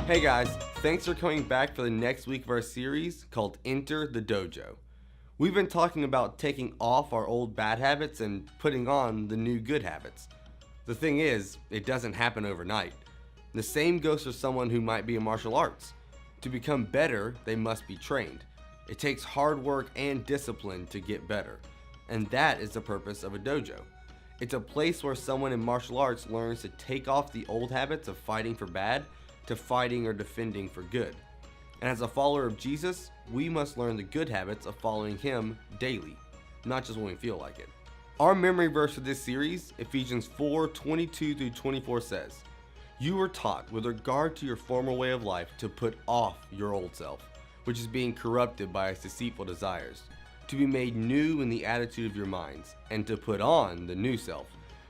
Hey guys, thanks for coming back for the next week of our series called Enter the Dojo. We've been talking about taking off our old bad habits and putting on the new good habits. The thing is, it doesn't happen overnight. The same goes for someone who might be in martial arts. To become better, they must be trained. It takes hard work and discipline to get better. And that is the purpose of a dojo. It's a place where someone in martial arts learns to take off the old habits of fighting for bad to fighting or defending for good. And as a follower of Jesus, we must learn the good habits of following Him daily, not just when we feel like it. Our memory verse for this series, Ephesians 4:22-24 says, "You were taught with regard to your former way of life to put off your old self, which is being corrupted by its deceitful desires, to be made new in the attitude of your minds, and to put on the new self,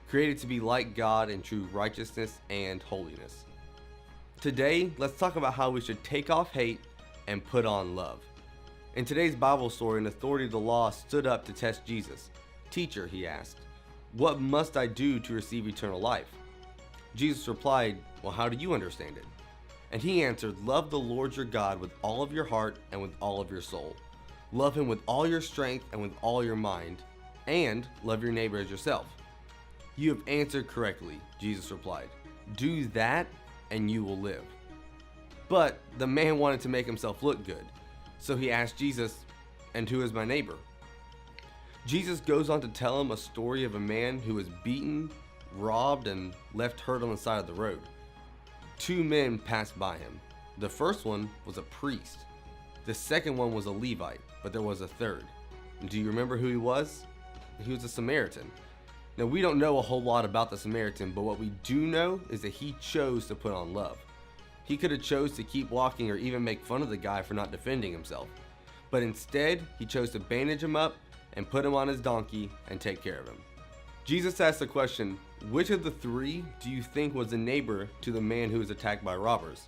created to be like God in true righteousness and holiness." Today, let's talk about how we should take off hate and put on love. In today's Bible story, an authority of the law stood up to test Jesus. "Teacher," he asked, "what must I do to receive eternal life?" Jesus replied, "Well, how do you understand it?" And he answered, "Love the Lord your God with all of your heart and with all of your soul. Love Him with all your strength and with all your mind, and love your neighbor as yourself." "You have answered correctly," Jesus replied. "Do that and you will live." But the man wanted to make himself look good, so he asked Jesus, "And who is my neighbor?" Jesus goes on to tell him a story of a man who was beaten, robbed, and left hurt on the side of the road. Two men passed by him. The first one was a priest. The second one was a Levite, but there was a third. Do you remember who he was? He was a Samaritan. Now, we don't know a whole lot about the Samaritan, but what we do know is that he chose to put on love. He could have chose to keep walking or even make fun of the guy for not defending himself. But instead, he chose to bandage him up and put him on his donkey and take care of him. Jesus asked the question, which of the three do you think was a neighbor to the man who was attacked by robbers?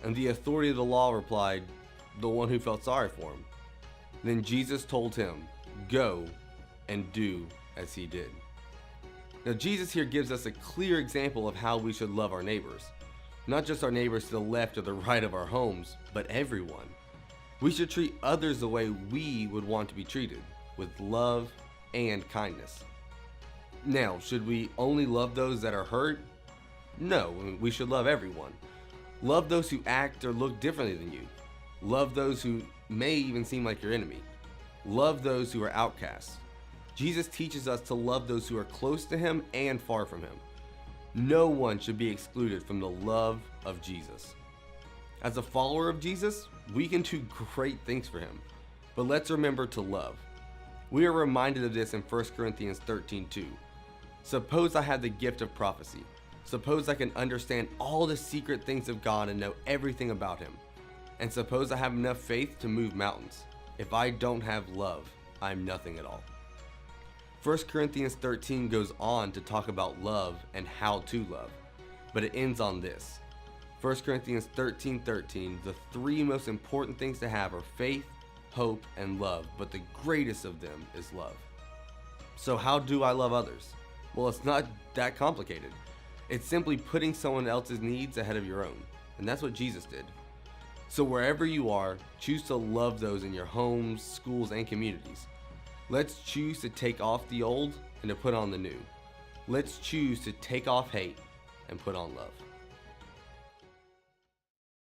And the authority of the law replied, the one who felt sorry for him. Then Jesus told him, go and do as he did. Now, Jesus here gives us a clear example of how we should love our neighbors. Not just our neighbors to the left or the right of our homes, but everyone. We should treat others the way we would want to be treated, with love and kindness. Now, should we only love those that are hurt? No, we should love everyone. Love those who act or look differently than you. Love those who may even seem like your enemy. Love those who are outcasts. Jesus teaches us to love those who are close to Him and far from Him. No one should be excluded from the love of Jesus. As a follower of Jesus, we can do great things for Him, but let's remember to love. We are reminded of this in 1 Corinthians 13:2. Suppose I have the gift of prophecy. Suppose I can understand all the secret things of God and know everything about Him. And suppose I have enough faith to move mountains. If I don't have love, I'm nothing at all. 1 Corinthians 13 goes on to talk about love and how to love, but it ends on this. 1 Corinthians 13:13, the three most important things to have are faith, hope, and love, but the greatest of them is love. So how do I love others? Well, it's not that complicated. It's simply putting someone else's needs ahead of your own, and that's what Jesus did. So wherever you are, choose to love those in your homes, schools, and communities. Let's choose to take off the old and to put on the new. Let's choose to take off hate and put on love.